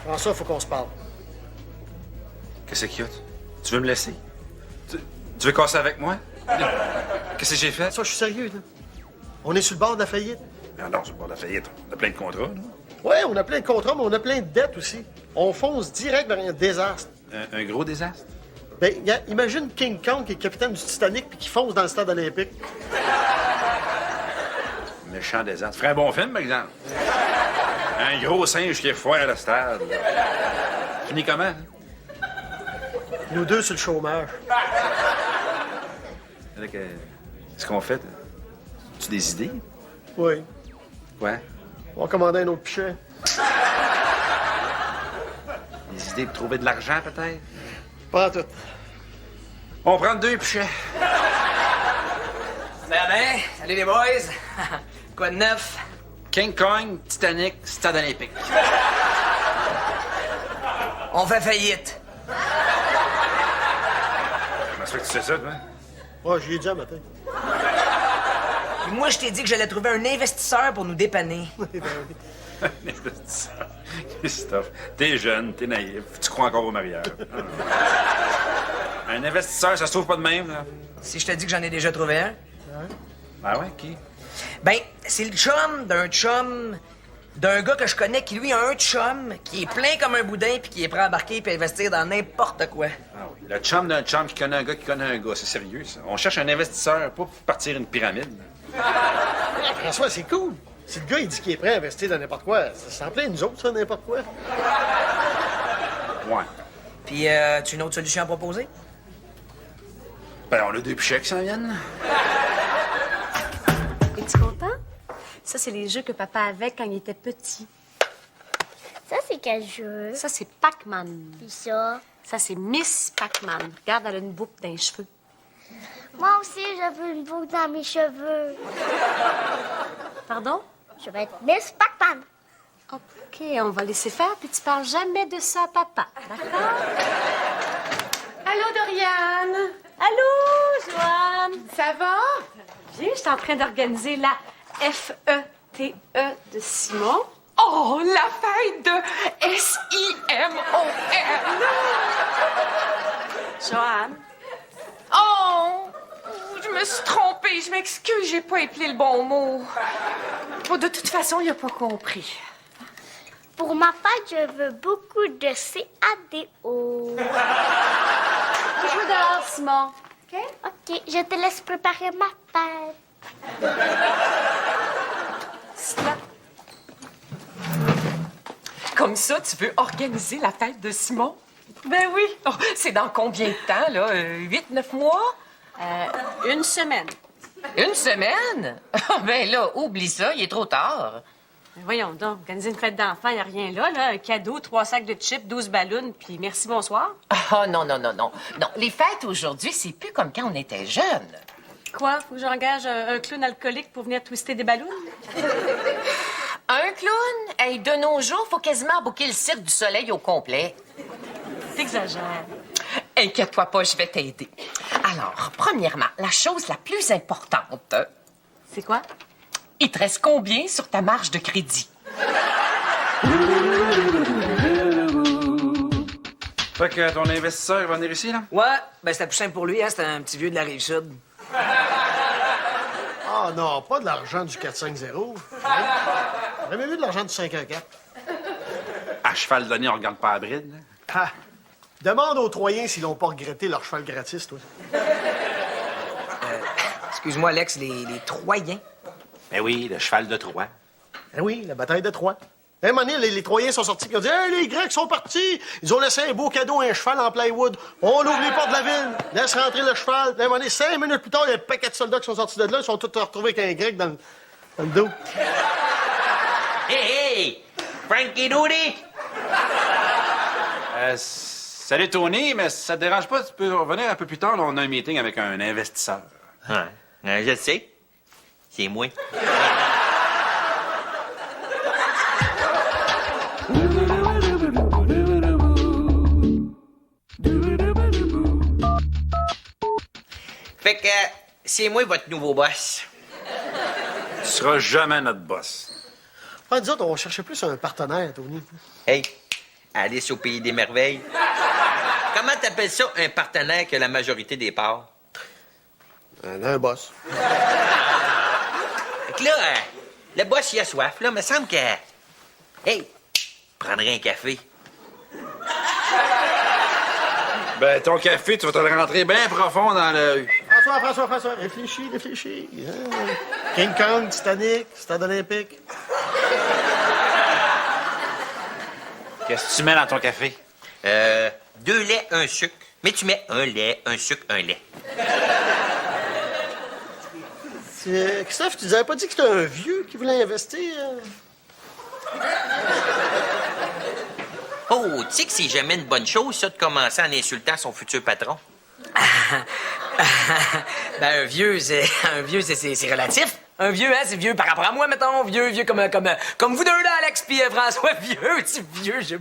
Avant ça, il faut qu'on se parle. Qu'est-ce qu'il y a? Tu veux me laisser? Tu veux casser avec moi? Qu'est-ce que j'ai fait? Ça, je suis sérieux, là. On est sur le bord de la faillite. Non, c'est pas de la faillite. On a plein de contrats, non? Ouais, on a plein de contrats, mais on a plein de dettes aussi. On fonce direct vers un désastre. Un gros désastre? Ben, imagine King Kong qui est capitaine du Titanic puis qui fonce dans le stade olympique. Méchant désastre. Ferait un bon film, par exemple. Un gros singe qui est foire le stade. Fini comment? Hein? Nous deux sur le chômage. Qu'est-ce qu'on fait? As-tu des idées? Oui. Ouais. On va commander un autre pichet. Des idées pour trouver de l'argent, peut-être? Pas tout. On prend 2 pichets. Ben, salut les boys. Quoi de neuf? King Kong, Titanic, Stade olympique. On fait faillite. Comment ça fait que tu sais ça, toi? Ouais, j'y ai dit un matin. Puis moi, je t'ai dit que j'allais trouver un investisseur pour nous dépanner. Ben oui. Un investisseur. Christophe, t'es jeune, t'es naïf, tu crois encore au mariage. Un investisseur, ça se trouve pas de même, là. Si je te dis que j'en ai déjà trouvé un? Ah ouais, qui? Ben, c'est le chum d'un gars que je connais qui, lui, a un chum qui est plein comme un boudin puis qui est prêt à embarquer puis à investir dans n'importe quoi. Ah oui, le chum d'un chum qui connaît un gars qui connaît un gars, c'est sérieux, ça. On cherche un investisseur, pas pour partir une pyramide. François, c'est cool. Si le gars, il dit qu'il est prêt à investir dans n'importe quoi, c'est en plein nous autres, ça, n'importe quoi. Ouais. Puis, as-tu une autre solution à proposer? Ben, on a 2 pichets qui s'en viennent. Es-tu content? Ça, c'est les jeux que papa avait quand il était petit. Ça, c'est quel jeu? Ça, c'est Pac-Man. Puis ça? Ça, c'est Miss Pac-Man. Regarde, elle a une boucle dans les cheveux. Moi aussi, je veux une boucle dans mes cheveux. Pardon? Je vais être Miss Pac-Man. OK, on va laisser faire, puis tu parles jamais de ça à papa. D'accord? Allô, Doriane? Allô, Joanne? Ça va? Viens, je suis en train d'organiser la FETE de Simon. Oh, la fête de SIMON! Joanne? Oh! Je me suis trompée. Je m'excuse, j'ai pas appelé le bon mot. Bon, de toute façon, il a pas compris. Pour ma fête, je veux beaucoup de CADO. Je joue dehors, Simon. OK? OK, je te laisse préparer ma fête. Stop. Comme ça, tu veux organiser la fête de Simon? Ben oui. Oh, c'est dans combien de temps, là? 8-9 mois? Une semaine. Une semaine? Ben là, oublie ça, il est trop tard. Mais voyons donc, organiser une fête d'enfant, il n'y a rien là, là. Un cadeau, 3 sacs de chips, 12 ballons, puis merci, bonsoir. Ah, non. Non, les fêtes aujourd'hui, c'est plus comme quand on était jeunes. Quoi? Faut que j'engage un clown alcoolique pour venir twister des ballons? Un clown? Hey, de nos jours, faut quasiment booker le Cirque du Soleil au complet. T'exagères. Inquiète-toi pas, je vais t'aider. Alors, premièrement, la chose la plus importante, C'est quoi? il te reste combien sur ta marge de crédit? Fait que ton investisseur il va venir ici, là? Ouais, ben c'était plus simple pour lui, hein. C'était un petit vieux de la Rive-Sud. Ah non, pas de l'argent du 450. J'aurais même eu de l'argent du 514. À cheval donné, on regarde pas la bride, là. Ah! Demande aux Troyens s'ils n'ont pas regretté leur cheval gratis, toi. Excuse-moi, Alex, les Troyens. Ben oui, le cheval de Troie. Eh oui, la bataille de Troie. Un moment donné, les Troyens sont sortis et ont dit « Hey, les Grecs sont partis! » Ils ont laissé un beau cadeau, un cheval en plywood. On ouvre les portes de la ville, laisse rentrer le cheval. Un moment donné, 5 minutes plus tard, il y a un paquet de soldats qui sont sortis de là. Ils sont tous retrouvés avec un Grec dans le dos. Frankie Doody! Salut Tony, mais ça te dérange pas, tu peux revenir un peu plus tard, là, on a un meeting avec un investisseur. Ouais, je sais. C'est moi. Fait que c'est moi votre nouveau boss. Tu seras jamais notre boss. Ah, disons, on cherchait plus un partenaire, Tony. Hey, Alice au pays des merveilles. Comment t'appelles ça un partenaire qui a la majorité des parts? Un boss. Fait que là, le boss, il a soif, là, me semble que... Hey, prendrais un café. Ben, ton café, tu vas te le rentrer bien profond dans le... François, réfléchis. Hein? King Kong, Titanic, Stade olympique. Qu'est-ce que tu mets dans ton café? 2 laits, 1 sucre. Mais tu mets 1 lait, 1 sucre, 1 lait. Christophe, tu nous avais pas dit que c'était un vieux qui voulait investir? Oh, tu sais que c'est jamais une bonne chose, ça, de commencer en insultant son futur patron? Ben, un vieux, c'est relatif. Un vieux, hein, c'est vieux par rapport à moi, mettons. Vieux comme vous deux, là, Alex puis François. Vieux, tu vieux, je...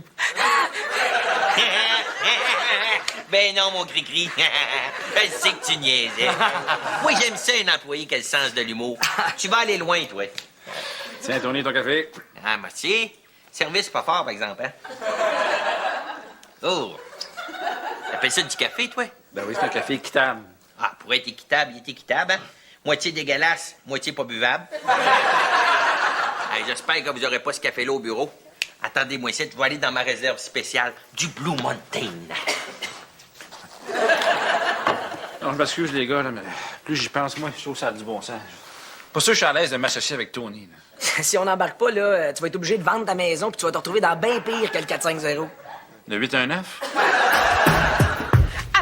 Ben non, mon cri-cri. Je sais que tu niaisais. Moi, j'aime ça, un employé qui a le sens de l'humour. Tu vas aller loin, toi. Tiens, Tony, ton café. Ah, merci. Service pas fort, par exemple, hein? Oh! T'appelles ça du café, toi? Ben oui, c'est un café équitable. Ah, pour être équitable, il est équitable, hein? Moitié dégueulasse, moitié pas buvable. Hey, j'espère que vous aurez pas ce café-là au bureau. Attendez-moi ici, je vais aller dans ma réserve spéciale du Blue Mountain. Non, je m'excuse, les gars, là, mais plus j'y pense, moi, je trouve que ça a du bon sens. Pas sûr que je suis à l'aise de m'associer avec Tony, là. Si on n'embarque pas, là, tu vas être obligé de vendre ta maison puis tu vas te retrouver dans bien pire que le 450. Le 819?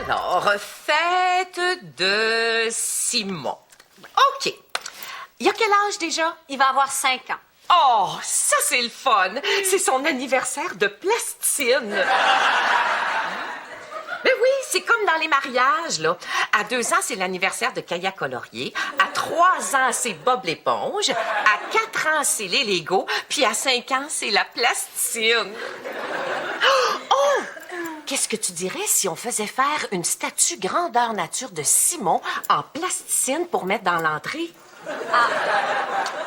Alors, fête de Simon. OK. Il a quel âge déjà? Il va avoir 5 ans. Oh, ça, c'est le fun. C'est son anniversaire de plasticine. Mais oui, c'est comme dans les mariages, là. À 2 ans, c'est l'anniversaire de Kaya Colorier. À 3 ans, c'est Bob l'éponge. À 4 ans, c'est les Legos. Puis à 5 ans, c'est la plasticine. Oh! Qu'est-ce que tu dirais si on faisait faire une statue grandeur nature de Simon en plasticine pour mettre dans l'entrée?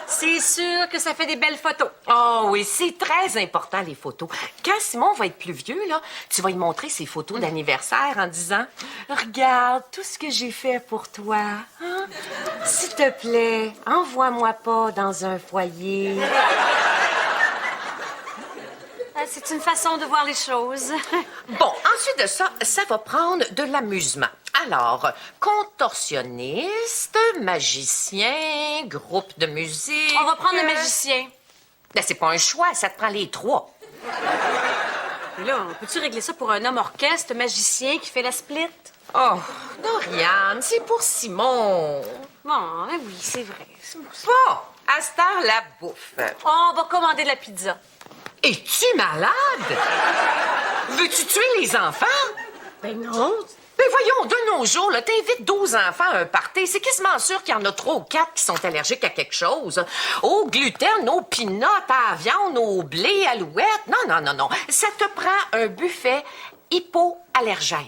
C'est sûr que ça fait des belles photos. Oh oui, c'est très important, les photos. Quand Simon va être plus vieux, là, tu vas lui montrer ses photos d'anniversaire en disant « Regarde tout ce que j'ai fait pour toi. Hein? S'il te plaît, envoie-moi pas dans un foyer. » C'est une façon de voir les choses. Bon, ensuite de ça, ça va prendre de l'amusement. Alors, contorsionniste, magicien, groupe de musique... On va prendre le magicien. Ben, c'est pas un choix, ça te prend les 3. Mais là, peux-tu régler ça pour un homme orchestre, magicien qui fait la split? Oh, Doriane, c'est pour Simon. Bon, ben oui, c'est vrai. Bon, à cette heure, la bouffe. On va commander de la pizza. Es-tu malade? Veux-tu tuer les enfants? Ben non. Ben voyons, de nos jours, là, t'invites 12 enfants à un party. C'est quasiment sûr qu'il y en a 3 ou 4 qui sont allergiques à quelque chose. Au gluten, aux peanuts, à la viande, au blé, à l'ouette. Non. Ça te prend un buffet hypoallergène.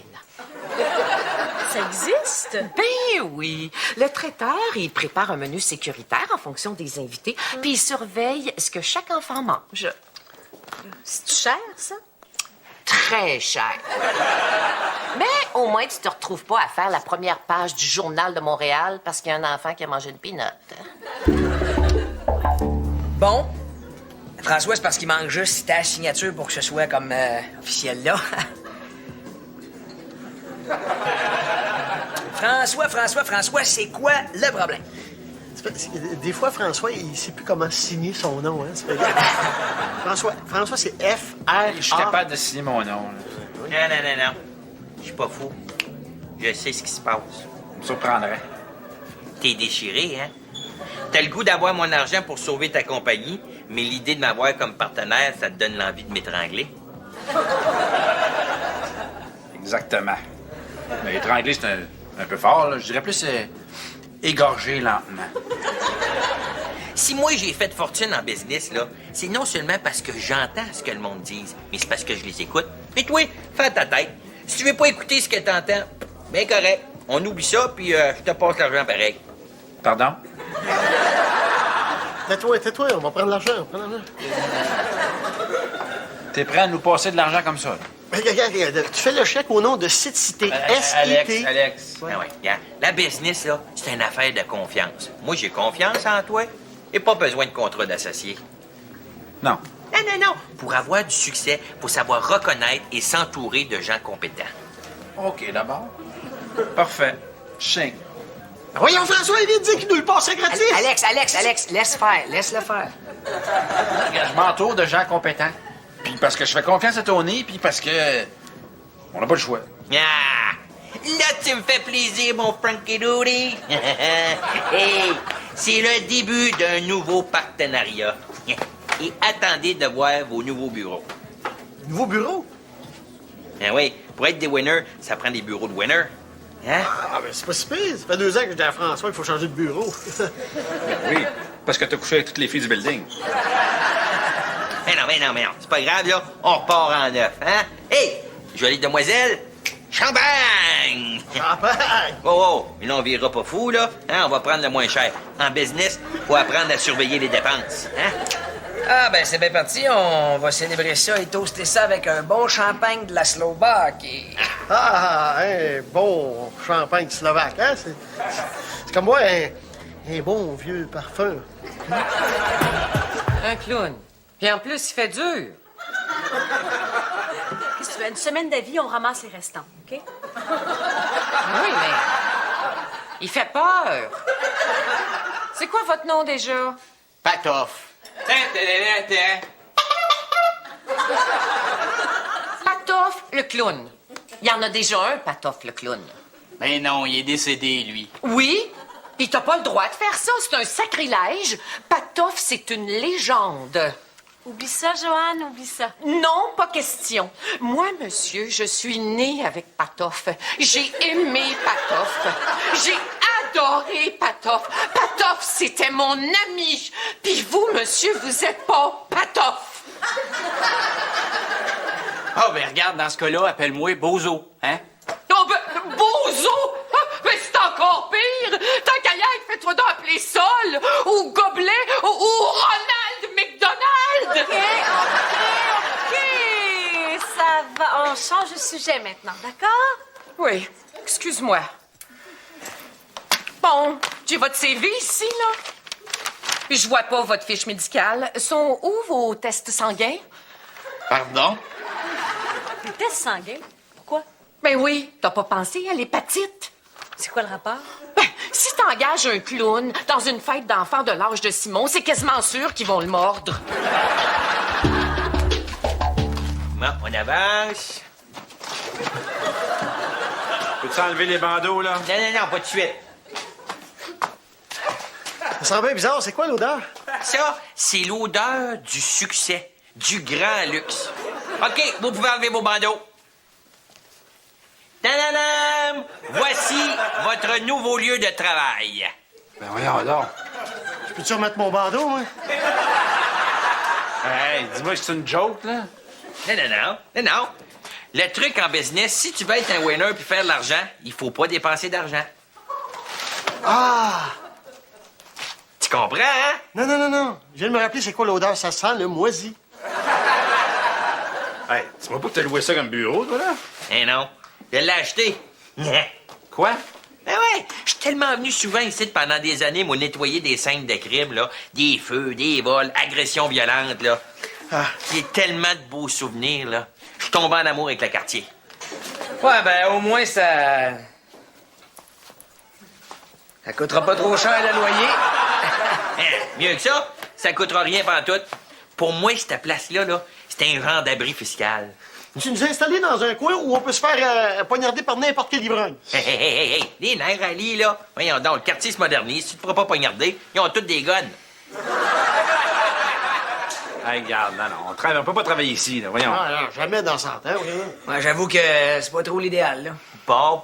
Ça existe? Ben oui. Le traiteur, il prépare un menu sécuritaire en fonction des invités, puis il surveille ce que chaque enfant mange. C'est cher, ça? Très cher. Mais au moins, tu te retrouves pas à faire la première page du Journal de Montréal parce qu'il y a un enfant qui a mangé une peanut. Bon. François, c'est parce qu'il manque juste ta signature pour que ce soit comme officiel, là. François, c'est quoi le problème? Des fois, François, il sait plus comment signer son nom. Hein? François, c'est F-R-A. Je suis capable de signer mon nom. Là. Non. Je suis pas fou. Je sais ce qui se passe. Ça me surprendrait. T'es déchiré, hein? T'as le goût d'avoir mon argent pour sauver ta compagnie, mais l'idée de m'avoir comme partenaire, ça te donne l'envie de m'étrangler? Exactement. Mais étrangler, c'est un peu fort, là. Je dirais plus égorger lentement. Si moi j'ai fait fortune en business, là, c'est non seulement parce que j'entends ce que le monde dit, mais c'est parce que je les écoute. Et toi, fais ta tête. Si tu veux pas écouter ce que t'entends, ben correct. On oublie ça, puis je te passe l'argent pareil. Pardon? Tais-toi, on va prendre l'argent. T'es prêt à nous passer de l'argent comme ça, là? Regarde, tu fais le chèque au nom de City. S-I-T. Alex. Ah ouais, regarde, la business, là, c'est une affaire de confiance. Moi, j'ai confiance en toi et pas besoin de contrat d'associé. Non. Non. Pour avoir du succès, faut savoir reconnaître et s'entourer de gens compétents. OK, d'abord. Parfait. Chien. Voyons, François, il vient de dire qu'il nous le passait gratis. Alex, laisse-le faire. Je m'entoure de gens compétents. Puis parce que je fais confiance à Tony, puis parce que on n'a pas le choix. Ah! Là, tu me fais plaisir, mon Frankie Doody. Hey, c'est le début d'un nouveau partenariat. Et attendez de voir vos nouveaux bureaux. Nouveau bureau? Ben oui, pour être des winners, ça prend des bureaux de winners. Hein? Ah, ben c'est pas si pire. Ça fait 2 ans que je dis à François qu'il faut changer de bureau. Oui, parce que t'as couché avec toutes les filles du building. Mais non. C'est pas grave, là. On repart en neuf, hein? Hey! Jolie demoiselle! Champagne! Champagne! Oh! Mais là, on virera pas fou, là. Hein? On va prendre le moins cher. En business, faut apprendre à surveiller les dépenses. Hein? Ah, ben c'est bien parti. On va célébrer ça et toaster ça avec un bon champagne de la Slovaque. Un bon champagne slovaque, hein? C'est comme moi, un bon vieux parfum. Un clown. Puis en plus, il fait dur. Qu'est-ce que tu veux? Une semaine d'avis, on ramasse les restants, OK? Oui, mais il fait peur. C'est quoi votre nom déjà? Patoff. Patoff le clown. Il y en a déjà un, Patoff le clown. Mais non, il est décédé, lui. Oui? Puis t'as pas le droit de faire ça, c'est un sacrilège. Patoff, c'est une légende. Oublie ça, Joanne, oublie ça. Non, pas question. Moi, monsieur, je suis née avec Patoff. J'ai aimé Patoff. J'ai adoré Patoff. Patoff, c'était mon ami. Puis vous, monsieur, vous êtes pas Patoff. Ah, ben regarde, dans ce cas-là, appelle-moi Bozo, hein? Oh, ben, Bozo! Ah, ben, c'est encore pire! Tant qu'à y être, fais-toi donc appeler Sol, ou Gobelet, ou Ronald McDonald! OK. Ça va. On change de sujet maintenant, d'accord? Oui, excuse-moi. Bon, j'ai votre CV ici, là. Je vois pas votre fiche médicale. Sont où vos tests sanguins? Pardon? Les tests sanguins. Pourquoi? Ben oui, t'as pas pensé à l'hépatite? C'est quoi le rapport? Ben, si t'engages un clown dans une fête d'enfants de l'âge de Simon, c'est quasiment sûr qu'ils vont le mordre. Bon, on avance. Peux-tu enlever les bandeaux, là? Non, pas de suite. Ça sent bien bizarre. C'est quoi l'odeur? Ça, c'est l'odeur du succès, du grand luxe. OK, vous pouvez enlever vos bandeaux. Tadadam! Voici votre nouveau lieu de travail. Ben voyons donc. Peux-tu remettre mon bandeau, moi? Hey, dis-moi que c'est une joke, là? Non. Le truc en business, si tu veux être un winner puis faire de l'argent, il faut pas dépenser d'argent. Ah! Tu comprends, hein? Non. Je viens de me rappeler c'est quoi l'odeur. Ça sent le moisi. Hey, dis-moi pas que t'as loué ça comme bureau, toi, là? Eh non, je l'ai acheté. Quoi? Ben ouais, je suis tellement venu souvent ici pendant des années, moi, nettoyer des scènes de crime, là. Des feux, des vols, agressions violentes, là. J'ai tellement de beaux souvenirs, là. Je suis tombé en amour avec le quartier. Ouais, ben au moins ça... Ça coûtera pas trop cher le loyer. Mieux que ça coûtera rien pantoute. Pour moi, cette place-là, là, c'est un genre d'abri fiscal. Tu nous as installés dans un coin où on peut se faire poignarder par n'importe quel ivrogne. Hey, les nerfs à lit, là. Voyons donc, le quartier se modernise. Tu te pourras pas poignarder. Ils ont tous des guns. Hey, regarde, non, on peut pas travailler ici, là, voyons. Ah, non, jamais dans 100 ans, voyons. Ouais, j'avoue que c'est pas trop l'idéal, là. Bon.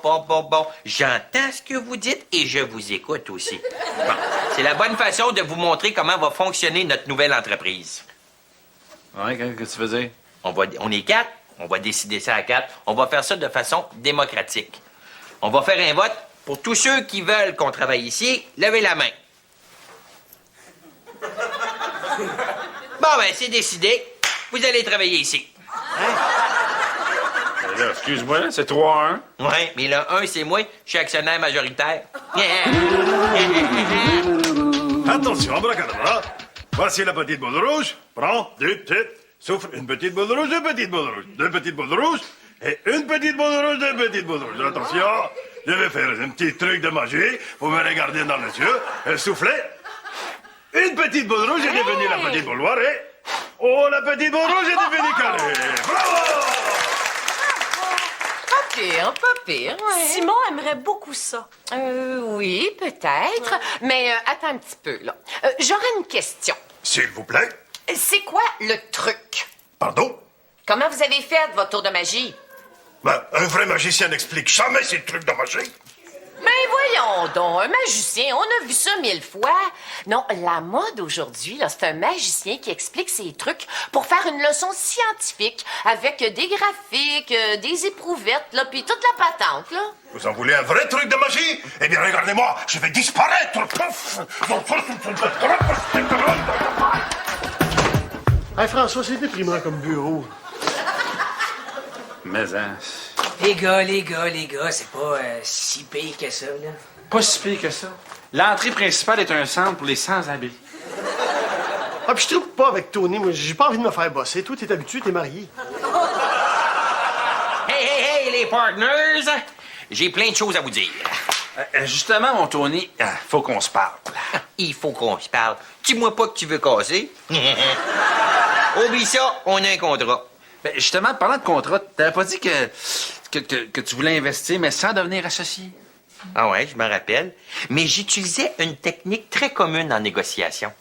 J'entends ce que vous dites et je vous écoute aussi. Bon, c'est la bonne façon de vous montrer comment va fonctionner notre nouvelle entreprise. Ouais, qu'est-ce que tu veux dire? On est 4, on va décider ça à 4. On va faire ça de façon démocratique. On va faire un vote pour tous ceux qui veulent qu'on travaille ici. Levez la main. Bon, ben, c'est décidé. Vous allez travailler ici. Là, excuse-moi, là, c'est 3-1. Oui, mais le 1, c'est moi. Je suis actionnaire majoritaire. Attention, abracadabra. Voici la petite boule rouge. Prends, deux petites. Souffle une petite boule rouge, deux petites boules rouges. Deux petites boules rouges et une petite boule rouge, deux petites boules rouges. Attention, je vais faire un petit truc de magie. Vous me regardez dans les yeux et soufflez. Une petite boule rouge est devenue la petite boule noire et... Oh, la petite boule rouge est devenue carrée. Bravo! Pas pire, ouais. Simon aimerait beaucoup ça. Oui, peut-être. Mais attends un petit peu, là. J'aurais une question. S'il vous plaît. C'est quoi le truc? Pardon? Comment vous avez fait votre tour de magie? Ben, un vrai magicien n'explique jamais ces trucs de magie. Ben voyons donc, un magicien, on a vu ça 1000 fois. Non, la mode aujourd'hui, là, c'est un magicien qui explique ses trucs pour faire une leçon scientifique avec des graphiques, des éprouvettes, là, puis toute la patente, là. Vous en voulez un vrai truc de magie? Eh bien, regardez-moi, je vais disparaître. Pouf! Hey, François, c'est déprimant comme bureau. Mais, hein, Les gars, c'est pas si pire que ça, là. pas si pire que ça. L'entrée principale est un centre pour les sans-abri. Ah, puis je trouve pas avec Tony. Moi, j'ai pas envie de me faire bosser. Toi, t'es habitué, t'es marié. Hey, les partners! J'ai plein de choses à vous dire. Justement, mon Tony, faut qu'on se parle. Il faut qu'on se parle. Dis-moi pas que tu veux casser. Oublie ça, on a un contrat. Ben, justement, parlant de contrat, t'avais pas dit que tu voulais investir, mais sans devenir associé? Ah ouais, je me rappelle. Mais j'utilisais une technique très commune en négociation.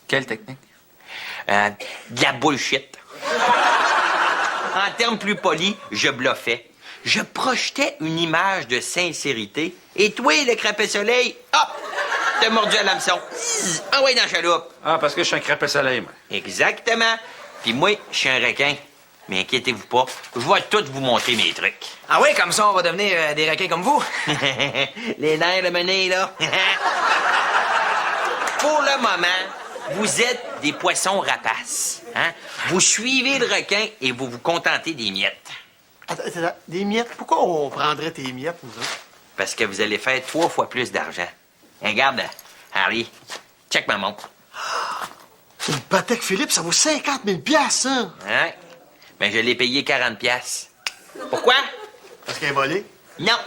Quelle technique? De la bullshit. En termes plus polis, je bluffais. Je projetais une image de sincérité. Et toi, le crapet soleil, hop, t'as mordu à l'hameçon. Ah ouais, dans la chaloupe. Ah, parce que je suis un crapet soleil, moi. Exactement. Puis moi, je suis un requin. Mais inquiétez-vous pas, je vais tout vous montrer mes trucs. Ah ouais, comme ça, on va devenir des requins comme vous. Les nerfs de mener, là. Pour le moment, vous êtes des poissons rapaces. Hein? Vous suivez le requin et vous vous contentez des miettes. Attends, des miettes? Pourquoi on prendrait tes miettes, nous autres? Parce que vous allez faire 3 fois plus d'argent. Regarde, Harry, check ma montre. Une Patek Philippe, ça vaut 50 000 ça. Hein? Ben, je l'ai payé 40 piastres. Pourquoi? Parce qu'elle est volée? Non,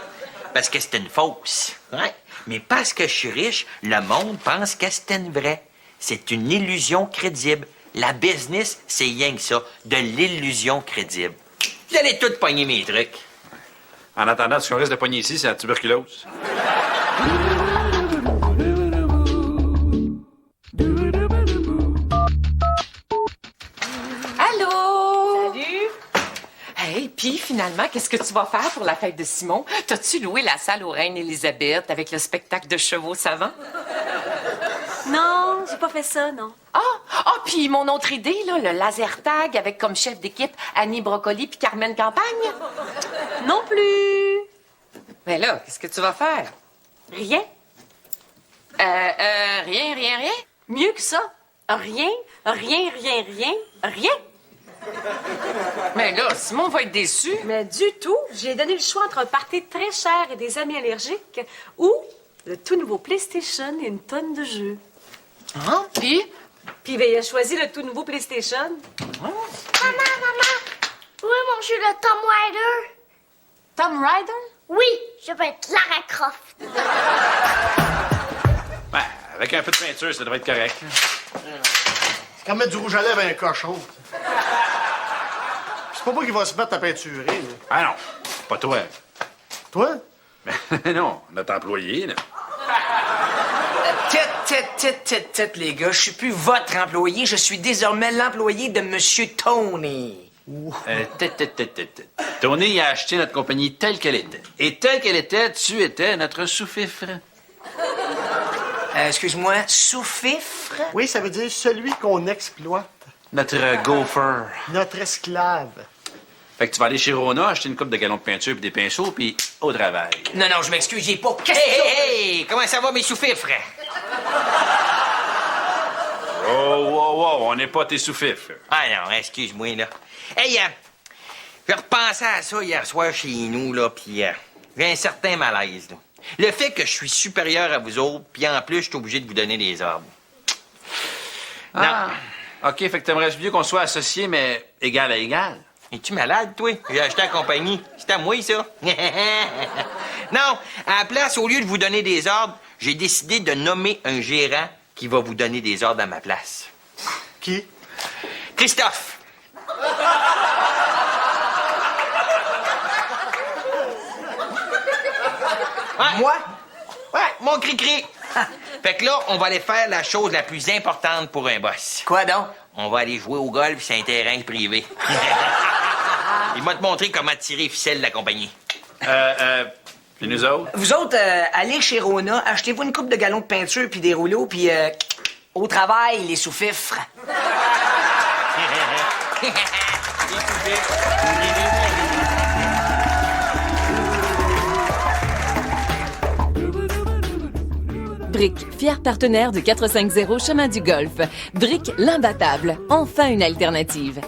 parce que c'était une fausse. Ouais. Mais parce que je suis riche, le monde pense que c'était une vraie. C'est une illusion crédible. La business, c'est rien que ça, de l'illusion crédible. Vous allez tous pogner mes trucs. En attendant, ce qu'on risque de pogner ici, c'est la tuberculose. Allô? Salut! Hey, puis finalement, qu'est-ce que tu vas faire pour la fête de Simon? T'as-tu loué la salle aux Reines Élisabeth avec le spectacle de chevaux savants? Non, j'ai pas fait ça, non. Puis mon autre idée, là, le laser tag avec comme chef d'équipe Annie Brocoli puis Carmen Campagne? Non plus. Mais là, qu'est-ce que tu vas faire? Rien. Rien? Mieux que ça. Rien. Mais là, Simon va être déçu. Mais du tout. J'ai donné le choix entre un party très cher et des amis allergiques ou le tout nouveau PlayStation et une tonne de jeux. Hein? Puis? Puis ben, il a choisi le tout nouveau PlayStation. Maman! Où est mon jeu de Tom Rider? Tom Rider? Oui, je veux être Lara Croft. Ben, avec un peu de peinture, ça devrait être correct. C'est comme mettre du rouge à lèvres à un cochon. C'est pas moi qui va se mettre à peinturer, là. Ah non, pas toi. Toi? Ben non, notre employé, là. Tête Les gars, je suis plus votre employé, je suis désormais l'employé de Monsieur Tony. Tony a acheté notre compagnie telle qu'elle était. Et telle qu'elle était, tu étais notre sous-fifre. Excuse-moi, sous-fifre? Oui, ça veut dire celui qu'on exploite. Notre gopher. Notre esclave. Fait que tu vas aller chez Rona, acheter une coupe de galons de peinture puis des pinceaux, puis au travail. Non, j'ai m'excuse, j'ai pas... Hey! Comment ça va, mes sous-fifres? Oh, on n'est pas tes sous-fifres. Ah non, excuse-moi, là. Hey, je repensais à ça hier soir chez nous, là, puis j'ai un certain malaise, là. Le fait que je suis supérieur à vous autres, puis en plus, je suis obligé de vous donner des ordres. Ah. OK, fait que t'aimerais mieux qu'on soit associés, mais égal à égal. Es-tu malade, toi? J'ai acheté la compagnie. C'est à moi, ça. Non, à la place, au lieu de vous donner des ordres, j'ai décidé de nommer un gérant qui va vous donner des ordres à ma place. Qui? Christophe. Ouais. Moi? Ouais, mon cri-cri. Fait que là, on va aller faire la chose la plus importante pour un boss. Quoi donc? On va aller jouer au golf sur un terrain privé. Il m'a te montrer comment tirer les ficelles de la compagnie. Puis nous autres? Vous autres, allez chez Rona, achetez-vous une coupe de galons de peinture puis des rouleaux, puis au travail, les sous-fifres. Brick, fier partenaire de 450 Chemin du Golf. Brick, l'imbattable. Enfin une alternative.